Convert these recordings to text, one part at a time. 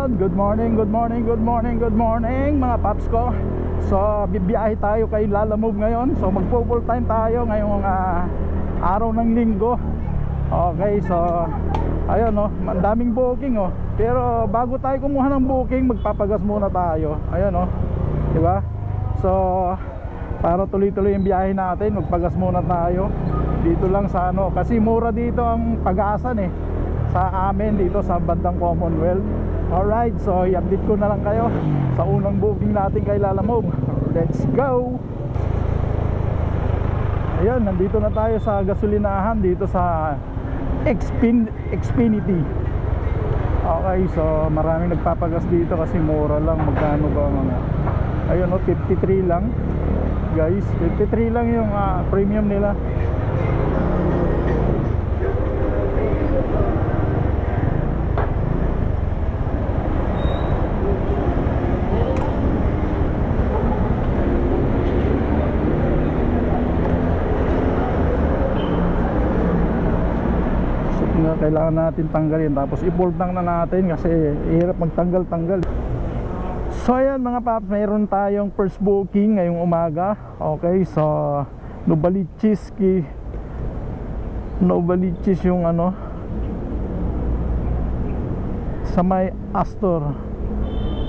Ayun, good morning, good morning, good morning, good morning mga paps ko. So bibiyahe tayo kay Lalamove ngayon. So magpo full time tayo ngayong araw ng linggo. Okay, so ayun oh, ang daming booking oh. Pero bago tayo kumuha ng booking, magpapagas muna tayo. Ayun oh, di ba? So para tuloy-tuloy yung biyahe natin, magpagas muna tayo. Dito lang sa ano, kasi mura dito ang pag-aasan eh sa amin dito sa bandang Commonwealth. Alright, so i-update ko na lang kayo sa unang booking natin kay Lalamove. Let's go! Ayan, nandito na tayo sa gasolinahan dito sa Xfinity. Okay, so maraming nagpapagas dito kasi mura lang. Magkano ba mga, ayun o, 53 lang guys, 53 lang yung premium nila. Kailangan natin tanggalin, tapos i-fold lang na natin kasi hirap magtanggal-tanggal. So ayan mga paps, mayroon tayong first booking ngayong umaga. Okay, so Novaliches yung ano, sa may Astor.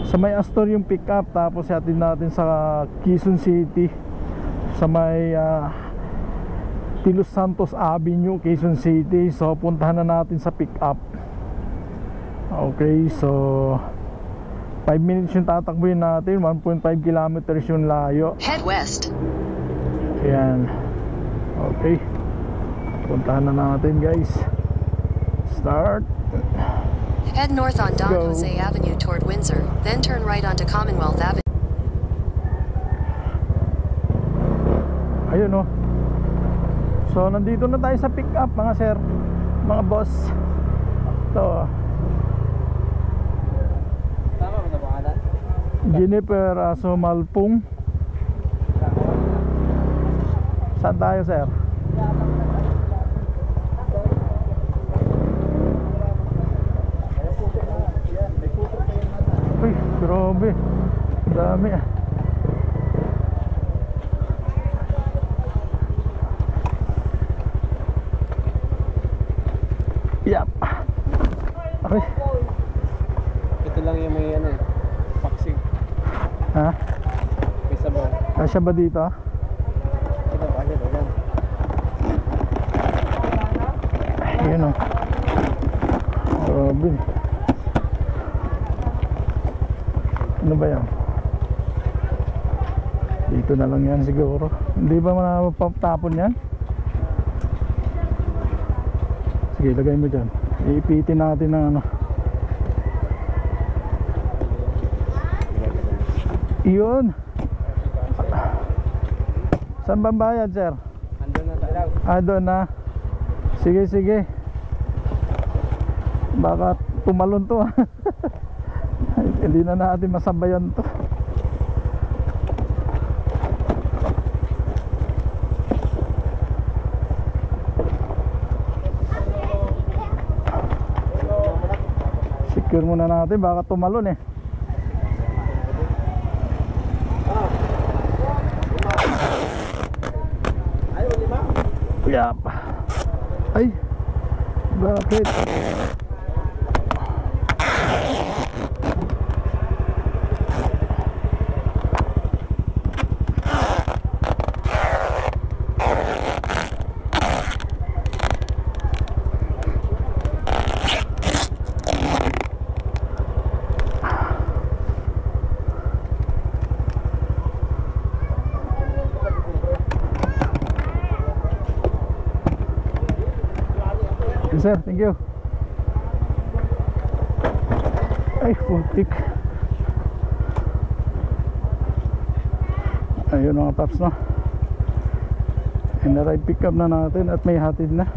Sa may Astor yung pick up, tapos hatid natin sa Quezon City sa may Los Santos Avenue, Quezon City. So puntahan na natin sa pick up. Okay, so 5 minutes yung tatakbuhin natin, 1.5 kilometers yung layo. Head west. Ayan. Okay, puntahan na natin guys. Start. Head north on Don Jose Avenue toward Windsor, then turn right onto Commonwealth Avenue. Ayun oh. So nandito na tayo sa pick up mga sir, mga boss. Ito tama ba na pangalan? Jennifer Sumalpung. Saan tayo sir? Uy, grabe, dami ah. Yep. Okay. Ito lang yung may ano eh, paksing. Ha? May sabaw. Kasya ba dito? Ito, kasya ba yan? Ayun o. Grabe. Ano ba yan? Dito na lang yan siguro. Hindi ba mapaptapon yan? Sige, lagay mo dyan. Iipitin natin ng ano. Iyon. Saan bang bayad sir? Andun na tayo. Doon na. Sige, sige. Baka tumalon to. Hindi na natin masabayan to. Secure muna natin, baka tumalon eh. Yap. Ay, bakit? Sir, thank you. Ay, putik. Ayun mga paps no. Na-ride pick up na natin at may hatid na.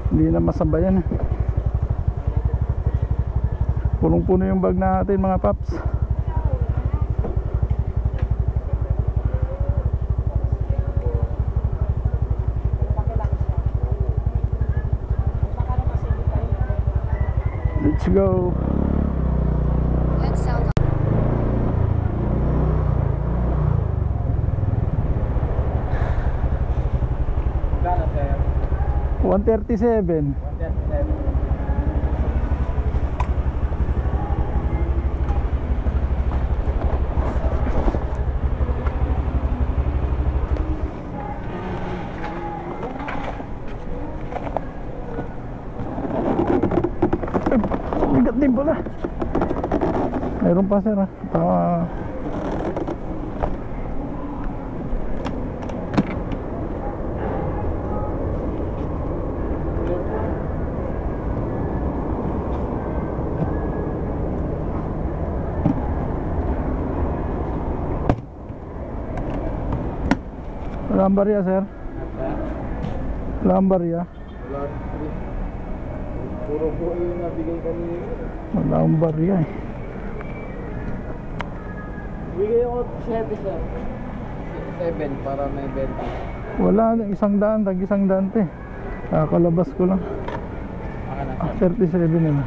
Hindi na masabayan. Punong-puno yung bag natin mga paps. Head 137. 137. Bigat din pala. Meron pa sir, Lambarya sir. Lambarya. Wala. Puro buo yung nabigay kanina. Lambarya eh. Bigay ako 7 sir. 7 para may benta. Wala, 100, tag 100 te. Kalabas ko lang. Maka na 37 na.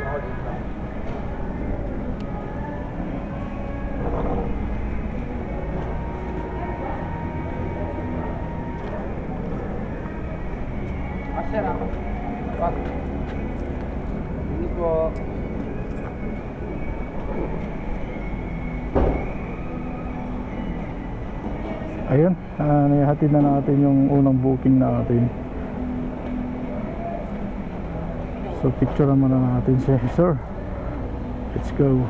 ako dito. Sir ako. Wag. Hindi po. Ayun, naihatid na natin yung unang booking natin. So picture naman na natin siya. Sir, let's go.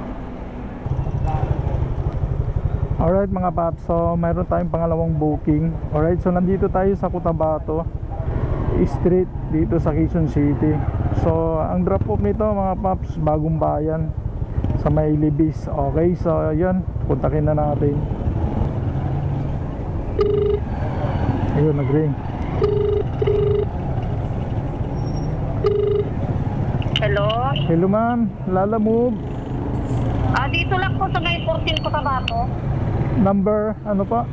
Alright mga paps, so mayroon tayong pangalawang booking. Alright, so nandito tayo sa Cotabato Street dito sa Quezon City. So ang drop off nito mga paps, Bagong Bayan sa may Libis. Okay, so yun, puntakin na natin. Ayun, nag-ring. Hello? Hello ma'am, Lala Move. Dito lang po sa may 14 Cotabato. Number, ano pa?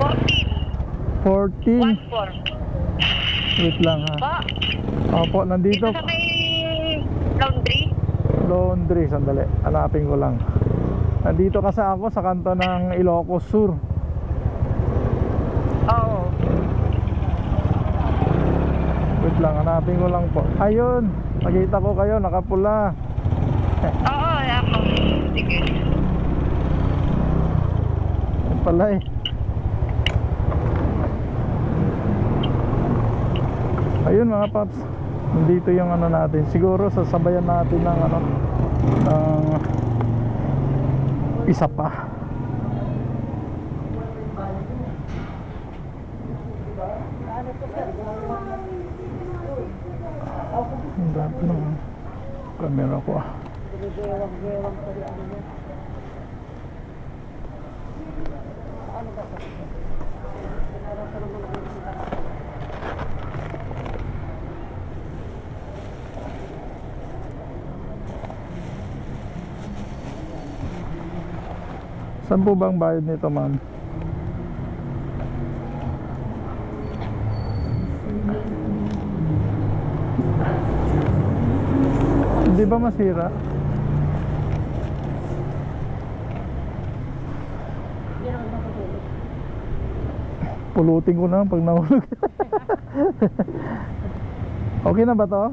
14. 14. 14. Wait lang ha. Po? Opo, nandito. Dito sa may laundry. Laundry, sandali. Hanapin ko lang. Nandito kasi ako sa kanto ng Ilocos Sur. Oo. Wait lang, hanapin ko lang po. Ayun, nakita ko kayo, nakapula. Oo, ako. Sige. Yan pala eh. Ayun mga paps, nandito yung ano natin. Siguro sasabayan natin ng ano, ng isa pa. Ang dami ng camera ko ah. Saan po ba ang bayad nito ma'am? Hindi ba masira? Pulutin ko na pag nahulog. Okay na ba to?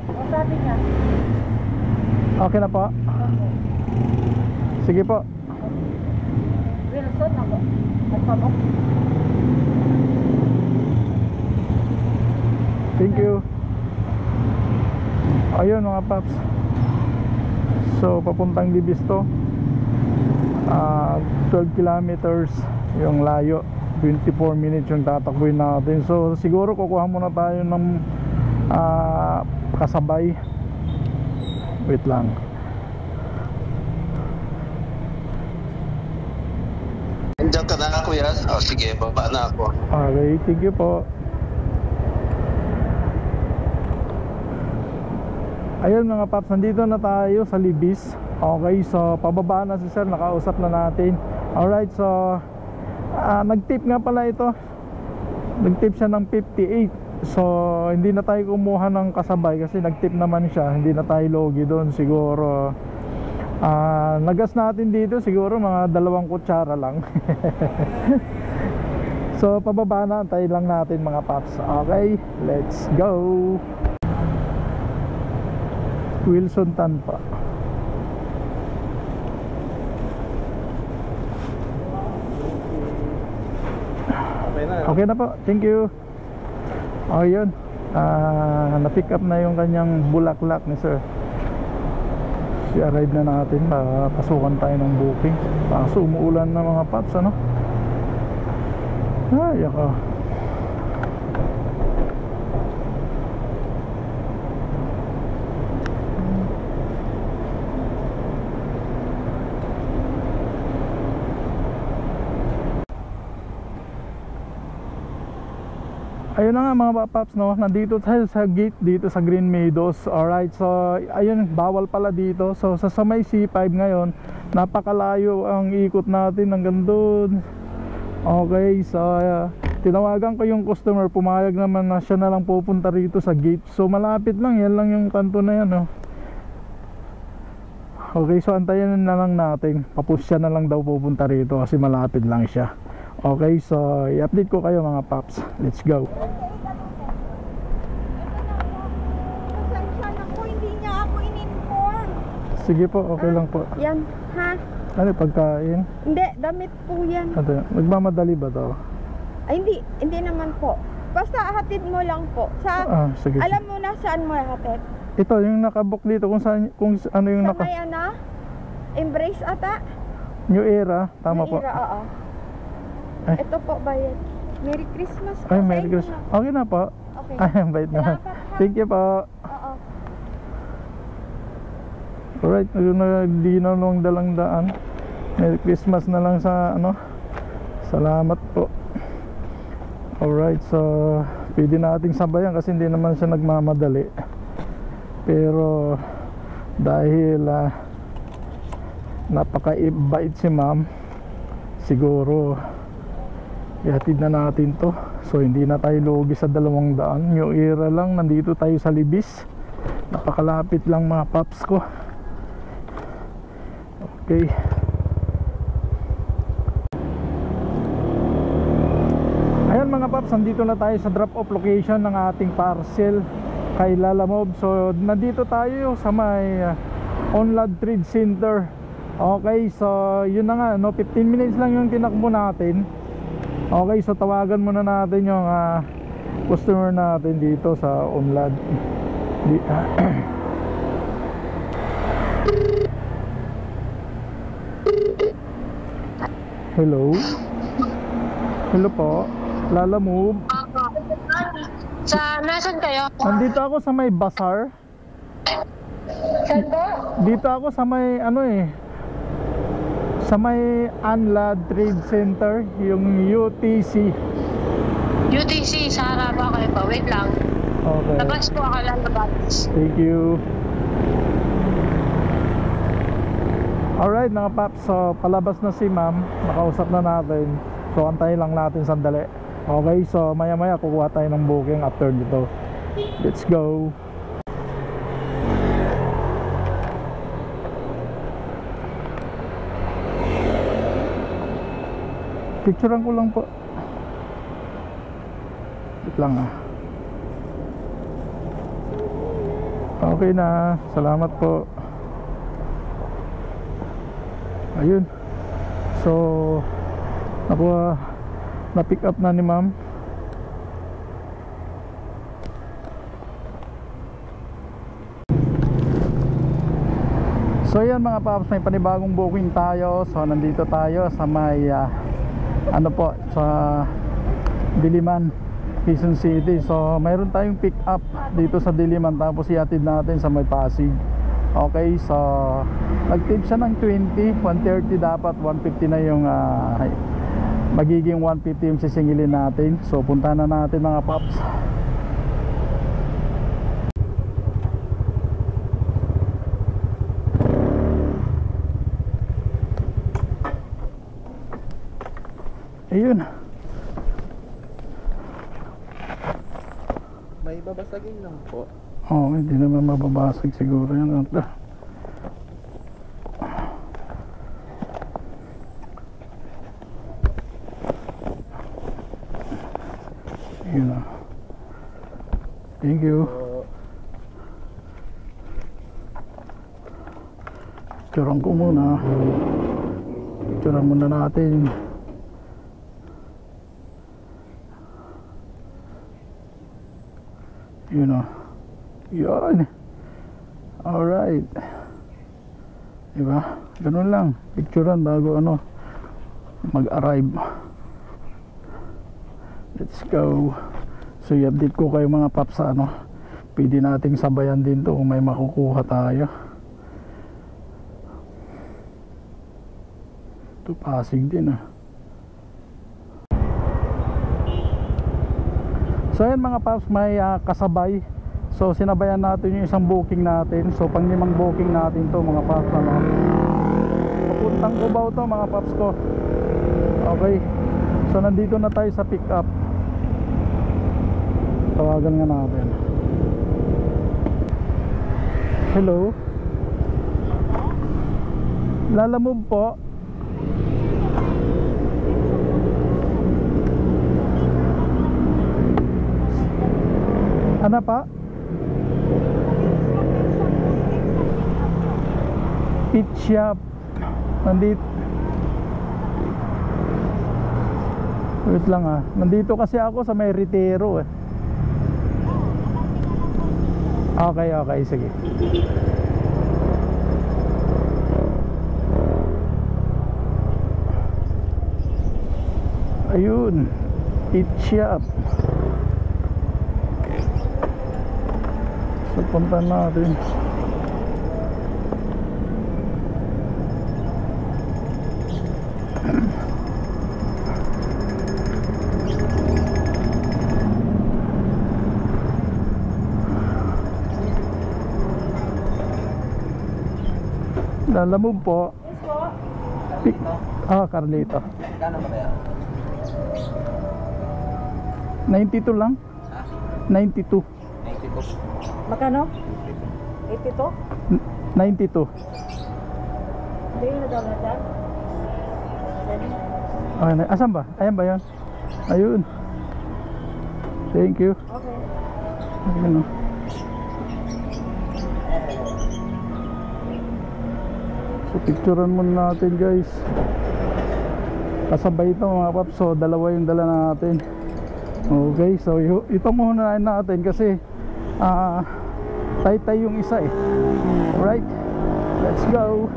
O sabi niya. Okay na po? Sige po. Wilson ako. Nagpabok. Thank you. Ayun mga paps. So papuntang Libis to. 12 kilometers yung layo. 24 minutes yung tatakbuhin natin. So siguro kukuha muna tayo ng kasabay. Wait lang. Andiyan ka na kuya? O sige, baba na ako. Okay, thank you po. Ayun mga paps, nandito na tayo sa Libis. Okay, so pababa na si sir, nakausap na natin. Alright, so nag-tip nga pala ito. Nag-tip siya ng 58. So hindi na tayo kumuha ng kasabay kasi nag-tip naman siya. Hindi na tayo logi doon. Siguro nagas natin dito siguro mga 2 kutsara lang. So So pababa na, antayin lang natin mga paps. Okay, let's go. Wilson Tan pa. Okay na. Okay na po, thank you. Oh yun, na-pick up na yung kanyang bulaklak ni sir. I-arrive na natin, pasukan tayo ng booking. Kaso umuulan na mga paps, ano? Ay, ako. Ayun na nga mga paps, no, nandito tayo sa gate dito sa Green Meadows. Alright, so ayun, bawal pala dito. So sa may C5 ngayon, napakalayo ang ikot natin hanggang doon. Okay, so tinawagan ko yung customer, pumayag naman na siya na lang pupunta rito sa gate. So malapit lang, yan lang yung kanto na yan, no. Okay, so antayin na lang natin. Papush siya na lang daw pupunta rito kasi malapit lang siya. Okay, so i-update ko kayo mga paps. Let's go. Pasensya na po, hindi niya ako in-inform. Sige po, okay lang po. Yan, ha? Ano pagkain? Hindi, damit po yan. Ano, nagmamadali ba to? Ay, hindi naman po. Basta hatid mo lang po. Sige. Alam mo na saan mo hatid? Ito yung nakabook dito kung saan, kung ano yung Sa may ano? Embrace ata? New Era, tama po. Naira, oo. Ay. Ito po, bayad. Merry Christmas po. Ay, sa Merry inyo Christmas. na. Okay na po. Okay. Ay, ang bait naman. Salamat, ha? Thank you po. Oo. Alright, hindi na lang dalang daan. Merry Christmas na lang sa ano. Salamat po. Alright, so pwede nating sabayan kasi hindi naman siya nagmamadali. Pero dahil napakabait si ma'am, siguro ihatid na natin to. So hindi na tayo lugi sa 200. New Era lang, nandito tayo sa Libis. Napakalapit lang mga paps ko. Okay. Ayan mga paps, nandito na tayo sa drop off location ng ating parcel kay Lalamove. So nandito tayo sa may Onlad Trade Center. Okay, so yun na nga, no, 15 minutes lang yung tinakbo natin. Okay, so tawagan muna natin yung customer natin dito sa Onlad. Hello? Hello po, Lalamove. Nasaan kayo? Nandito ako sa may bazaar. Saan po? Dito ako sa may sa may Onlad Trade Center, yung UTC. UTC, sa harap kayo pa. Wait lang. Okay. Labas po ako lang, labas. Thank you. Alright mga paps, so palabas na si ma'am. Nakausap na natin. So antayin lang natin sandali. Okay, so maya maya kukuha tayo ng booking after dito. Let's go. Picturean ko lang po. Wait lang Okay na, salamat po. Ayun. So nakuha, na-pick up na ni ma'am. So yan mga paps, may panibagong booking tayo. So nandito tayo sa may ano po, sa Diliman, Quezon City. So mayroon tayong pick up dito sa Diliman, tapos ihatid natin sa may Pasig. Okay, so nag-tip siya ng 20, 130 dapat, 150 na yung magiging 150 yung sisingilin natin. So punta na natin mga paps. Ayun. May babasagin lang po. Oh, hindi naman mababasag siguro yan. Thank you. Picturean ko muna. Picturean muna natin. You know. Yun. Alright. Diba? Ganun lang. Picturean bago ano mag-arrive. Let's go. So i-update ko kayo mga paps sa ano. Pwede nating sabayan din to kung may makukuha tayo. Ito Pasig din ah. So yan mga paps, may kasabay. So sinabayan natin yung isang booking natin. So pang 5 booking natin to mga paps ano. Papuntang Cubao to mga paps ko. Okay. So nandito na tayo sa pick up. Tawagan nga natin. Hello. Lalamove po. Ano pa? Pit shop. Nandito. Wait lang ah. Nandito kasi ako sa may Retiro eh. Okay, okay, sige. Ayun. Pit shop. So punta natin. Lalamove po. Yes po. Carlito. Kano ba kaya? 92 lang. Ha? 92. 92. Magkano? 82? 92. Hindi na daw na dyan. Okay, asan ba? Ayan ba yun? Ayun. Thank you. Okay. Ayun o. So picturean muna natin guys. Kasabay ito mga paps. So dalawa yung dala natin. Okay, so ito muna natin kasi tay-tay yung isa eh. Alright, let's go.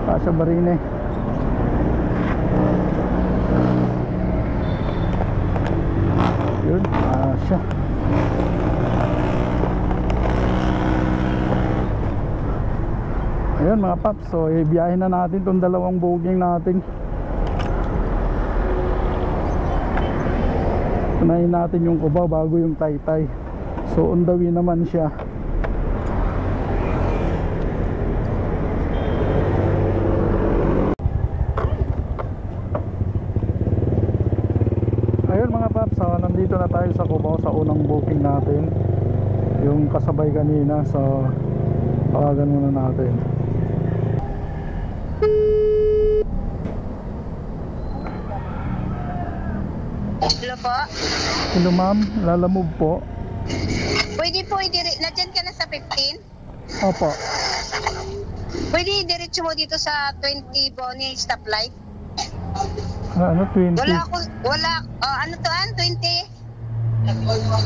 Pasha Marine. Yun, Pasha. Ayun mga paps, so ibiyahin na natin itong dalawang booking natin. Unahin natin yung Cubao bago yung Taytay. So on the way naman siya. Ayun mga paps, nandito na tayo sa Cubao sa unang booking natin. Yung kasabay kanina, so tawagan muna natin. Hello po. Hello ma'am, lalamove po. Pwede po nandiyan ka na sa 15? Opo. Pwede diretso mo dito sa 20 Bonnie stoplight? Ano 20? Ano to 20?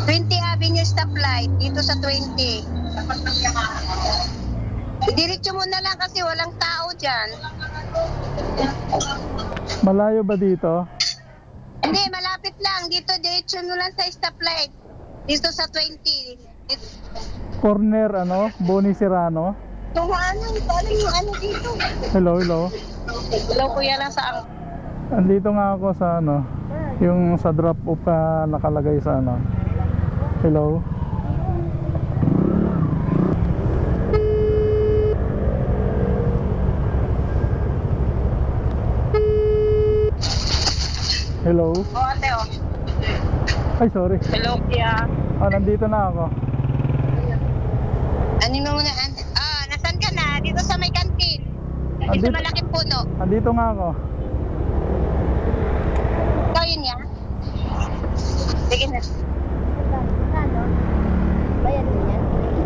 20 Avenue stoplight dito sa 20. Diretso mo na lang kasi walang tao dyan. Malayo ba dito? Hindi, malapit lang. Dito, diretso mo lang sa stoplight. Dito sa 20. Corner ano? Bonnie Serrano. Yung paano yung ano dito? Hello, hello. Hello, kuya lang sa Andito nga ako sa ano, yung sa drop off ka nakalagay sa ano. Hello. Hello. Oh, ate, oh. Ay, sorry. Hello, kuya. Nandito na ako. Ano mo muna? Nasaan ka na? Dito sa may kantin. Dito sa malaking puno. Andito nga ako. Ikaw yun yan? Sige na.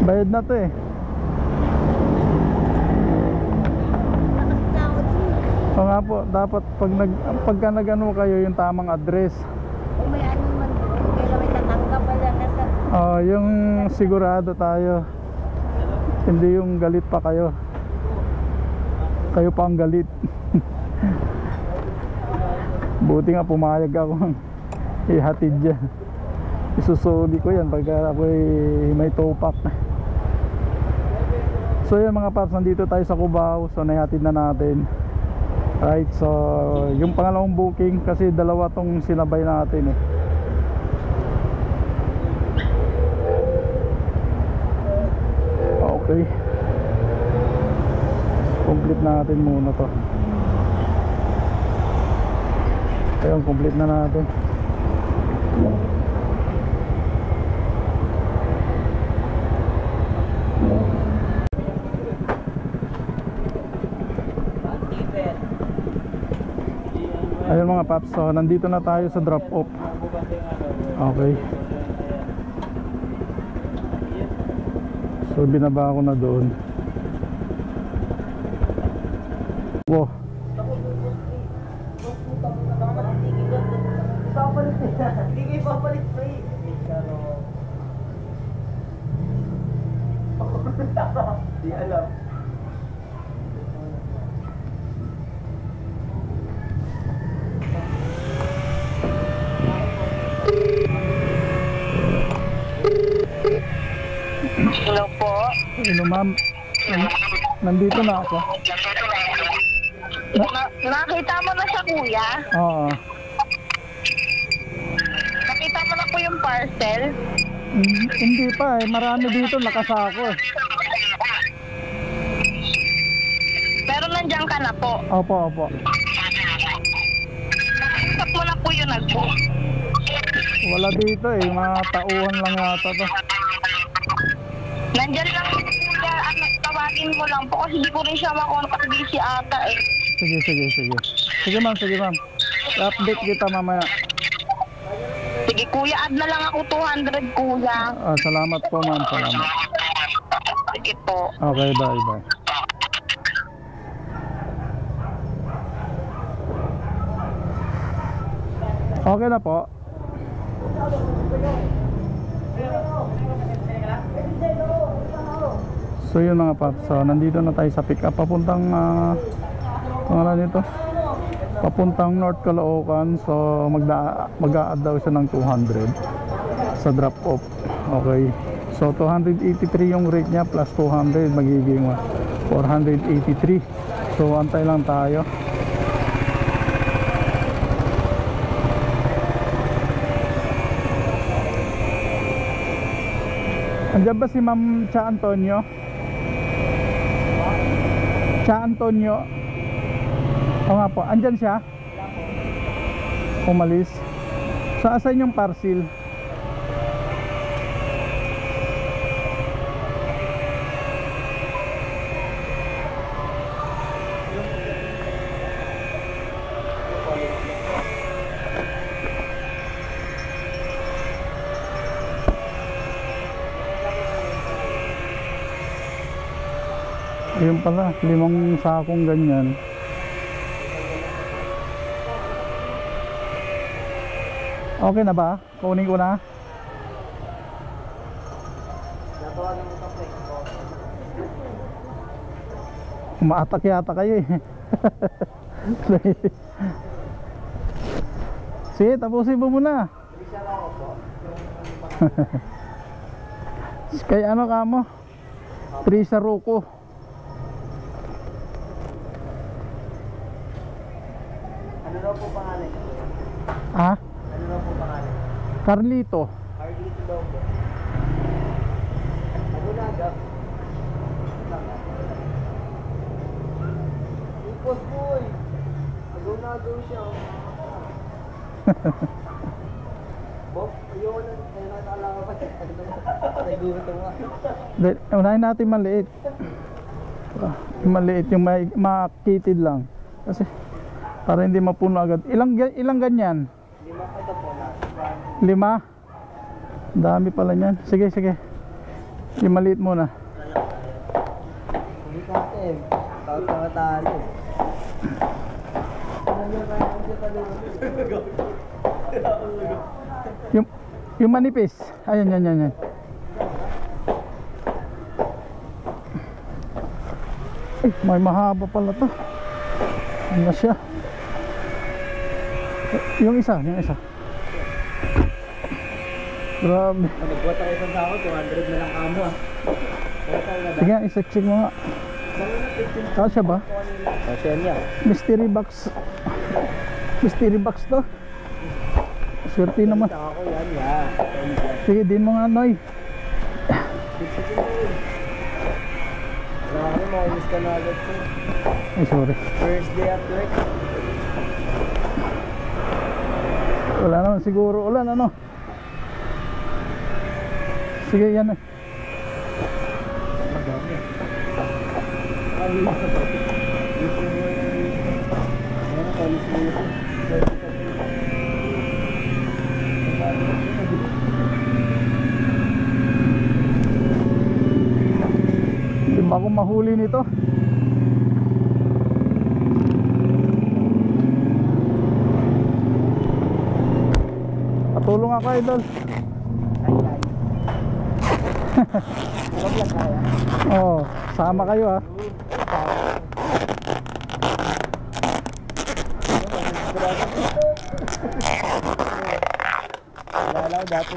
Bayad na to eh. O nga po, dapat pagka nag-ano kayo yung tamang address. Kung may ano man doon, kaya may tatanggap pala na sa... Oh, yung sigurado tayo. Hindi yung galit pa kayo. Kayo pa ang galit. Buti nga pumayag ako ihatid dyan. Isusuli ko yan pagka ako'y may topak. So yan mga paps, nandito tayo sa Cubao. So naihatid na natin. Right, so yung pangalawang booking, kasi dalawa tong sinabay natin eh. Okay, complete natin muna to. Ayun, complete na natin. Ayun mga paps, so nandito na tayo sa drop off. Okay. So binaba ako na doon. Wow. Hindi kayo papalit pa eh. Di alam. Hello po. Hello ma'am. Nandito na ako. Nakita mo na siya, kuya? Oo. Nakita mo na po yung parcel? Hindi pa eh. Marami dito nakasako eh. Pero nandiyan ka na po. Opo, opo. Stop mo na po yung nag-book. Wala dito eh. Mga tauhan lang yata to. Nandiyan lang po, kuya. Tawagin mo lang po kasi hindi ko rin siya makontak busy ata eh. Sige, sige, sige. Sige ma'am, sige ma'am. Update kita mamaya. Sige kuya, add na lang ako 200 kuya. Salamat po ma'am, salamat. Sige po. Okay, bye bye. Okay na po. So yun mga paps, so nandito na tayo sa pick up papuntang pangalan nito, papuntang North Caloocan. So mag-a-add daw siya ng 200 sa drop off. Okay, so 283 yung rate niya plus 200 magiging 483. So antay lang tayo. Andiyan ba si Ma'am Cha Antonio? Cha Antonio? O nga po, andyan siya? Umalis? So asan yung parcel? Ayun pala, 5 sakong ganyan. Okay na ba? Kunin ko na. Umaatak yata kayo eh. Sige, tapusin mo muna. Kaya ano ka mo? Trisa Ruko. Ano daw po pangalan? Ha? Ano daw po pangalan? Carlito. Carlito daw po. Magunaga. Ipos boy. Magunaga siya. Bob, ayoko na. Ayun na nakalaga pa. Nagutom nga. Unahin natin maliit. Yung maliit, yung makitid lang. Kasi para hindi mapuno agad. Ilang ganyan? 5 ito po na. 5? Dami pala niyan. Sige, sige. Yung maliit muna. Hindi natin. Takot na matalo. Yung manipis. Ayan, yan. Ay, may mahaba pala to. Ano siya? Yung isa. Grabe. Pag nagbuhat ako isang sako, 200 na lang kamo ah. Sige, isa-check mo nga. Kasya ba? Kasi niya. Mystery box to. Swerte naman. Ako yan, yan. Sige, din mo nga, Noy. Wala ko, maulis ka na agad ko. Ay, sorry. First day at work. Wala naman siguro. Ulan, ano? Sige, yan eh. Madami. Ay, ayan, kalis mo yun. Hindi ba ako mahuli nito? Patulong ako, idol. Oo, sama kayo ha. Lalaw dati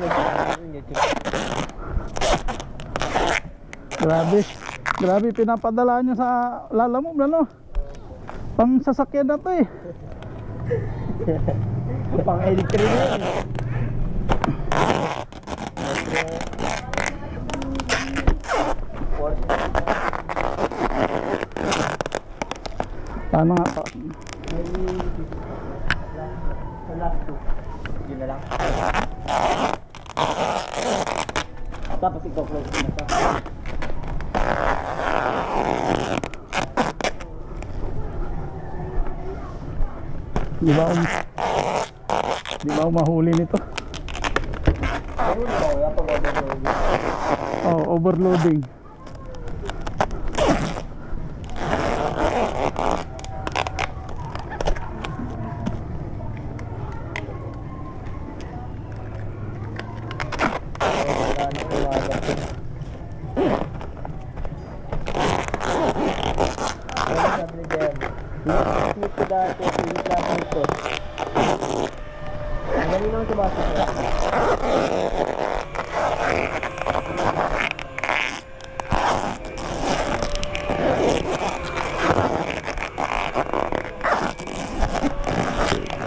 Grabe, pinapadala nyo sa Lalamove na, no? Pang sasakyan na to eh. pang electric yun. Paano nga pa? Yun na lang. Tapos i-close na ito. Di ba ako mahuli nito? Ayun ba kuya pag overloading? Oh, overloading.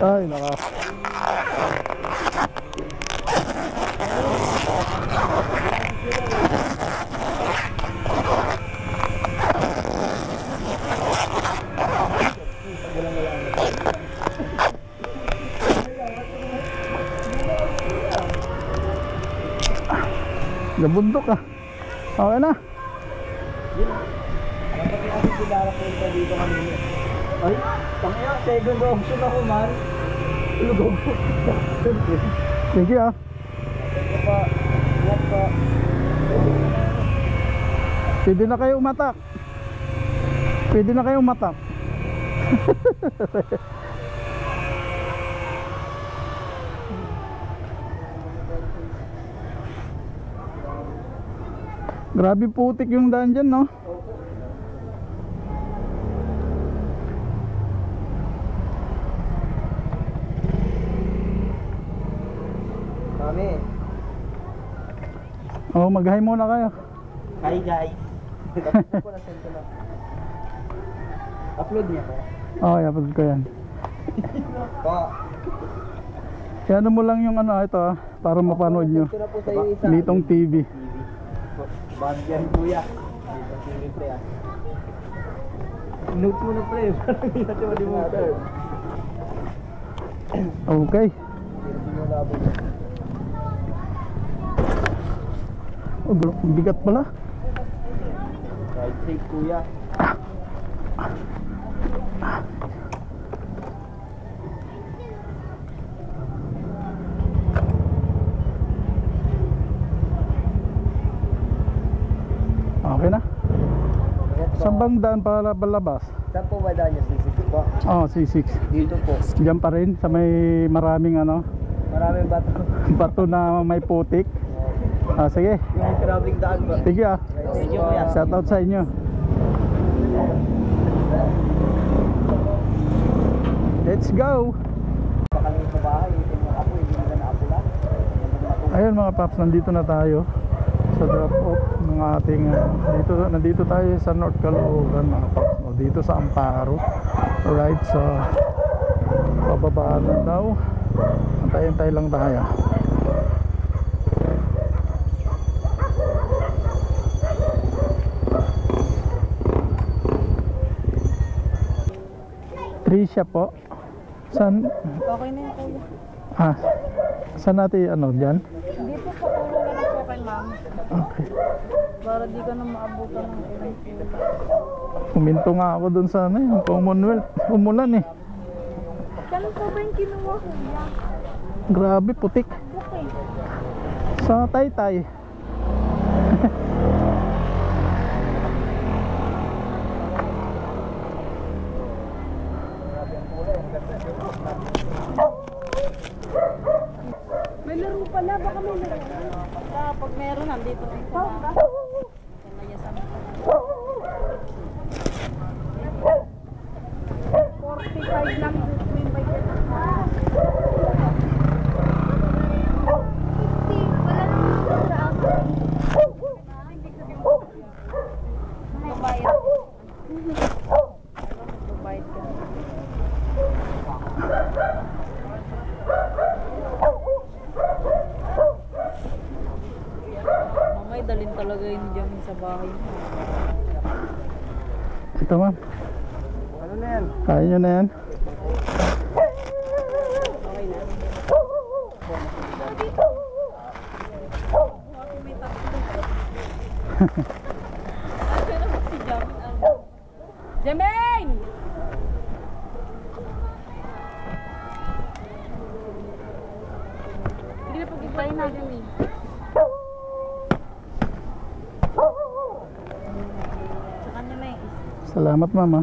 Ay, naka. Nabundok ah. Okay na. Dapat yung ating pinarap ko dito kanina. Ay, tangya, second option ako man. Lugog po. Sige ah. Ito pa, ingat pa. Pwede na kayo umatak. Pwede na kayo umatak. Grabe putik yung daan dyan, no? Mami. Oh, mag-hi muna kayo. Hi guys. Tapos ko na send ko na. Upload niya ba? Oh, i-upload ko yan. Pa. Kaya ano mo lang yung ano, ito ah, para mapanood nyo. Ito na po sa iyo isa. Litong TV. Bagyan kuya. Dito TV pre ah. Note mo na pre. Parang hindi natin malimutan. Okay. Hindi mo labo. Oh, bigat pala. Ride safe kuya. Okay na? Saan bang daan para balabas? Saan po ba daan yung C6 po? Oh, C6. Dito po. Diyan pa rin sa may maraming ano, Maraming bato. bato na may putik. Sige. Yung traffic daan ba? Sige Thank you kuya. Shout out sa inyo. Let's go. Baka lang sa bahay, ito yung apo, hindi nila naapulan. Ayun mga paps, nandito na tayo sa drop off ng ating nandito tayo sa North Caloocan mga paps. O, dito sa Amparo. Alright, so bababa na daw. Antay-antay lang tayo. Tricia po. San? Okay na yun, kuya. Saan natin ano dyan? Dito sa tulong na lang po kay ma'am. Okay. Para di ka na maabutan ng ilang pila. Huminto nga ako dun sa ano, yung Commonwealth. Umulan eh. Kailan po ba yung kinuha, kuya? Grabe, putik. Okay. Sa Taytay. May laro pala, baka may laro. Pag meron, nandito na ito. Kalayasan. 45 lang may bike. Wala nang sa akin. Babayad. Babayad ka. Mamay, dalhin talaga yun dyan sa bahay. Ito ma'am. Ano na yan? Kaya nyo na yan. Okay na. Jermaine! Hindi na pag-ipayin natin eh. Sa kanya na yung isa. Salamat mama.